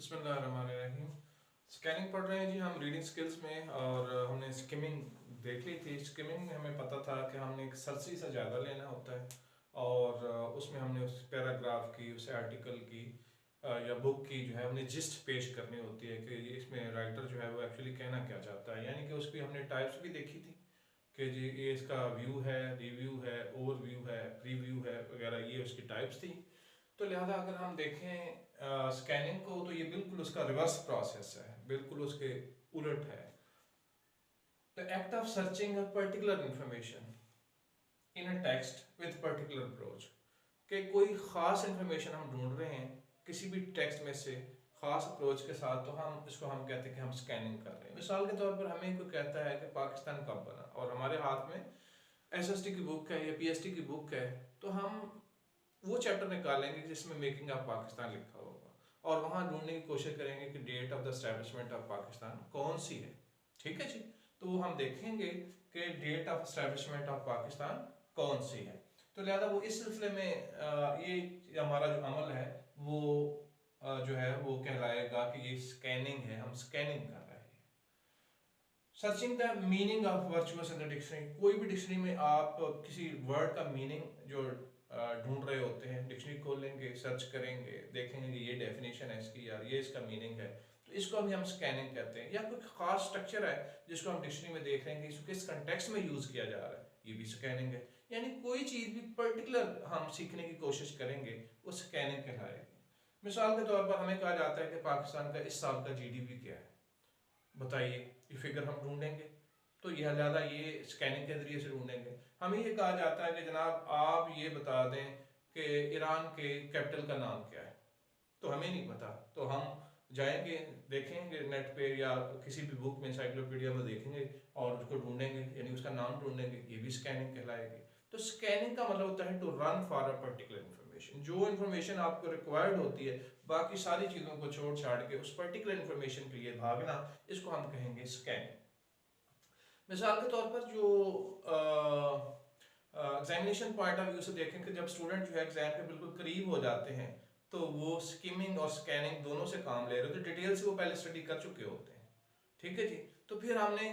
बिस्मिल्लाहिर्रहमानिर्रहीम। स्कैनिंग पढ़ रहे हैं जी हम रीडिंग स्किल्स में, और हमने स्किमिंग देख ली थी। स्किमिंग में हमें पता था कि हमने एक सरसरी सा ज़्यादा लेना होता है, और उसमें हमने उस पैराग्राफ की, उस आर्टिकल की या बुक की जो है हमने जिस्ट पेश करनी होती है कि इसमें राइटर जो है वो एक्चुअली कहना क्या चाहता है। यानी कि उसकी हमने टाइप्स भी देखी थी कि जी ये इसका व्यू है, रिव्यू है, ओवरव्यू है, प्रीव्यू है वगैरह, ये उसकी टाइप्स थी। तो लिहाजा अगर हम देखें स्कैनिंग को, तो ये बिल्कुल उसका रिवर्स प्रोसेस है, बिल्कुल उसके उलट है। The act of searching a particular information in a text with particular approach, कि कोई ख़ास इंफॉर्मेशन हम ढूंढ रहे हैं किसी भी टेक्स्ट में से ख़ास अप्रोच के साथ, तो हम कहते हैं कि हम स्कैनिंग कर रहे हैं। मिसाल के तौर पर हमें कोई कहता है कि पाकिस्तान कब बना, और हमारे हाथ में एसएसटी की बुक है या पीएसटी की बुक है, तो हम वो चैप्टर निकालेंगे जिसमें मेकिंग ऑफ पाकिस्तान लिखा होगा, और वहाँ ढूंढने की कोशिश करेंगे कि date of the establishment of Pakistan कौन सी है। ठीक है जी। तो वो हम देखेंगे कि date of establishment of Pakistan कौन सी है। तो लिहाजा वो इस सिलसिले में ये हमारा जो अमल है वो जो है वो कहलाएगा कि ये स्कैनिंग है, हम स्कैनिंग कर रहे हैं। Searching the meaning of virtuous in the dictionary, कोई भी डिक्शनरी में आप किसी वर्ड का मीनिंग जो ढूंढ रहे होते हैं, डिक्शनरी खोलेंगे, सर्च करेंगे, देखेंगे कि ये डेफिनेशन है इसकी, यार ये इसका मीनिंग है, तो इसको अभी हम स्कैनिंग कहते हैं। या कोई खास स्ट्रक्चर है जिसको हम डिक्शनरी में देख रहे हैं कि इसको किस कंटेक्स्ट में यूज किया जा रहा है, ये भी स्कैनिंग है। यानी कोई चीज भी पर्टिकुलर हम सीखने की कोशिश करेंगे वो स्कैनिंग कहलाएगी। मिसाल के तौर पर हमें कहा जाता है कि पाकिस्तान का इस साल का जीडीपी क्या है, बताइए, ये फिगर हम ढूंढेंगे। तो यह ज़्यादा ये स्कैनिंग के जरिए से ढूंढेंगे। हमें ये कहा जाता है कि जनाब आप ये बता दें कि ईरान के कैपिटल का नाम क्या है, तो हमें नहीं पता, तो हम जाएंगे, देखेंगे नेट पे या किसी भी बुक में, एनसाइक्लोपीडिया में देखेंगे और उसको ढूंढेंगे, यानी उसका नाम ढूंढेंगे, ये भी स्कैनिंग कहलाएगी। तो स्कैनिंग का मतलब होता है to run for a particular information, जो इन्फॉर्मेशन आपको रिक्वायर्ड होती है, बाकी सारी चीज़ों को छोड़ छाड़ के उस पर्टिकुलर इन्फॉर्मेशन के लिए भागना, इसको हम कहेंगे स्कैनिंग। मिसाल के तौर पर जो एग्जामिनेशन पॉइंट ऑफ व्यू से देखें कि जब स्टूडेंट जो है एग्जाम के बिल्कुल करीब हो जाते हैं, तो वो स्किमिंग और स्कैनिंग दोनों से काम ले रहे होते हैं, डिटेल से वो पहले स्टडी कर चुके होते हैं। ठीक है जी। तो फिर हमने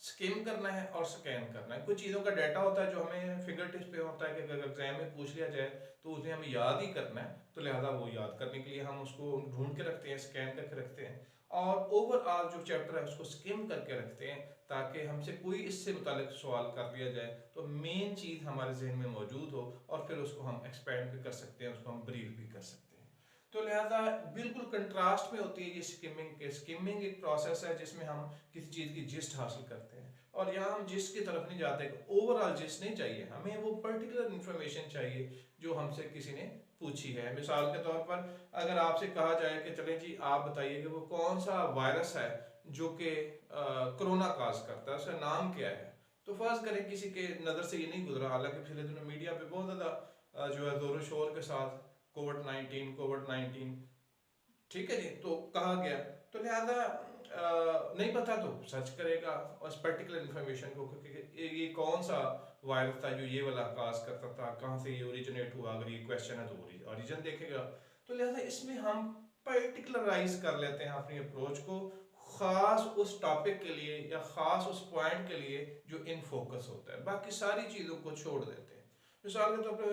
स्किम करना है और स्कैन करना है। कुछ चीज़ों का डाटा होता है जो हमें फिंगर टिप्स पे होता है कि अगर एग्जाम में पूछ लिया जाए तो उसे हमें याद ही करना है, तो लिहाजा वो याद करने के लिए हम उसको ढूंढ के रखते हैं, स्कैन करके रखते हैं, और ओवरऑल जो चैप्टर है उसको स्किम करके रखते हैं, ताकि हमसे कोई इससे मुतालिक सवाल कर लिया जाए तो मेन चीज़ हमारे जहन में मौजूद हो, और फिर उसको हम एक्सपेंड भी कर सकते हैं, उसको हम ब्रीफ भी कर सकते हैं। तो लिहाजा बिल्कुल कंट्रास्ट में होती है ये स्किमिंग के। स्किमिंग एक प्रोसेस है जिसमें हम किसी चीज़ की जिस्ट हासिल करते हैं, और यहाँ हम जिस्ट की तरफ नहीं जाते, ओवरऑल जिस्ट नहीं चाहिए हमें, वो पर्टिकुलर इंफॉर्मेशन चाहिए जो हमसे किसी ने पूछी है। मिसाल के तौर पर अगर आपसे कहा जाए कि चलें जी आप बताइए कि वो कौन सा वायरस है जो कि कोरोना काज करता है, उसका नाम क्या है, तो फर्ज करें किसी के नज़र से ये नहीं गुजरा, हालांकि पिछले दिनों मीडिया पे बहुत ज़्यादा जो है जोर शोर के साथ कोविड 19, ठीक है जी, तो कहा गया, तो लिहाजा नहीं पता तो सर्च करेगा उस पर्टिकुलर इंफॉर्मेशन को कि ये कौन सा वायरस था जो ये वाला काज करता था, कहाँ से ये ओरिजिनेट हुआ, अगर ये क्वेश्चन है तो ओरिजिन देखेगा। तो लिहाजा इसमें हम पर्टिकुलराइज कर लेते हैं अपनी अप्रोच को, खास उस टॉपिक के लिए या खास उस पॉइंट के लिए जो इन फोकस होता है, बाकी सारी चीज़ों को छोड़ देते हैं। मिसाल के तौर पर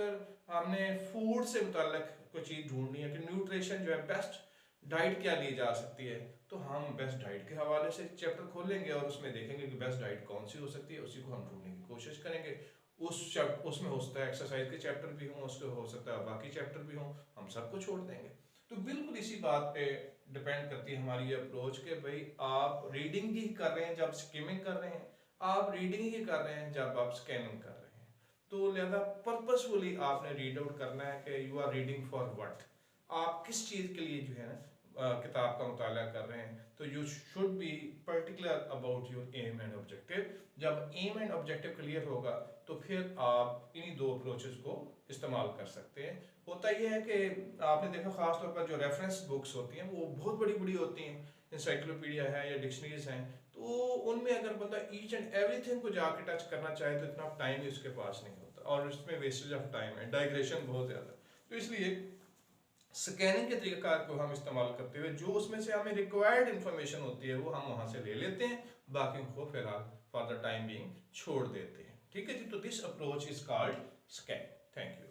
हमने फूड से मुताल्लिक कोई चीज़ ढूंढनी है कि न्यूट्रिशन जो है, बेस्ट डाइट क्या ली जा सकती है, तो हम बेस्ट डाइट के हवाले से चैप्टर खोलेंगे और उसमें देखेंगे कि बेस्ट डाइट कौन सी हो सकती है, उसी को हम ढूंढने की कोशिश करेंगे। उसमें हो सकता है एक्सरसाइज के चैप्टर भी हों, उसके हो सकता है बाकी चैप्टर भी हों, हम सबको छोड़ देंगे। तो बिल्कुल इसी बात पे डिपेंड करती है हमारी ये अप्रोच कि भाई आप रीडिंग ही कर रहे हैं जब स्किमिंग कर रहे हैं, आप रीडिंग ही कर रहे हैं जब आप स्कैनिंग कर रहे हैं। तो लिहाजा पर्पसफुली आपने रीड आउट करना है कि you are reading for what, आप किस चीज़ के लिए जो है ना किताब का मुताला कर रहे हैं। तो you should be particular about your aim and objective. जब एम एंड ऑब्जेक्टिव क्लियर होगा तो फिर आप इन्हीं दो अप्रोचेस को इस्तेमाल कर सकते हैं। होता यह है कि आपने देखा खास तौर पर जो रेफरेंस बुक्स होती हैं वो बहुत बड़ी बड़ी होती हैं, इंसाइक्लोपीडिया है या डिक्शनरीज हैं, तो उनमें अगर बंदा ईच एंड एवरीथिंग को जाके टच करना चाहे तो इतना टाइम ही उसके पास नहीं होता, और इसमें वेस्टेज ऑफ टाइम है, डाइग्रेशन बहुत ज़्यादा। तो इसलिए स्कैनिंग के तरीक़ाकार को हम इस्तेमाल करते हुए जो उसमें से हमें रिक्वायर्ड इंफॉर्मेशन होती है वो हम वहां से ले लेते हैं, बाकी को फिलहाल फॉर द टाइम बीइंग छोड़ देते हैं। ठीक है जी, तो this approach is called scan. Thank you.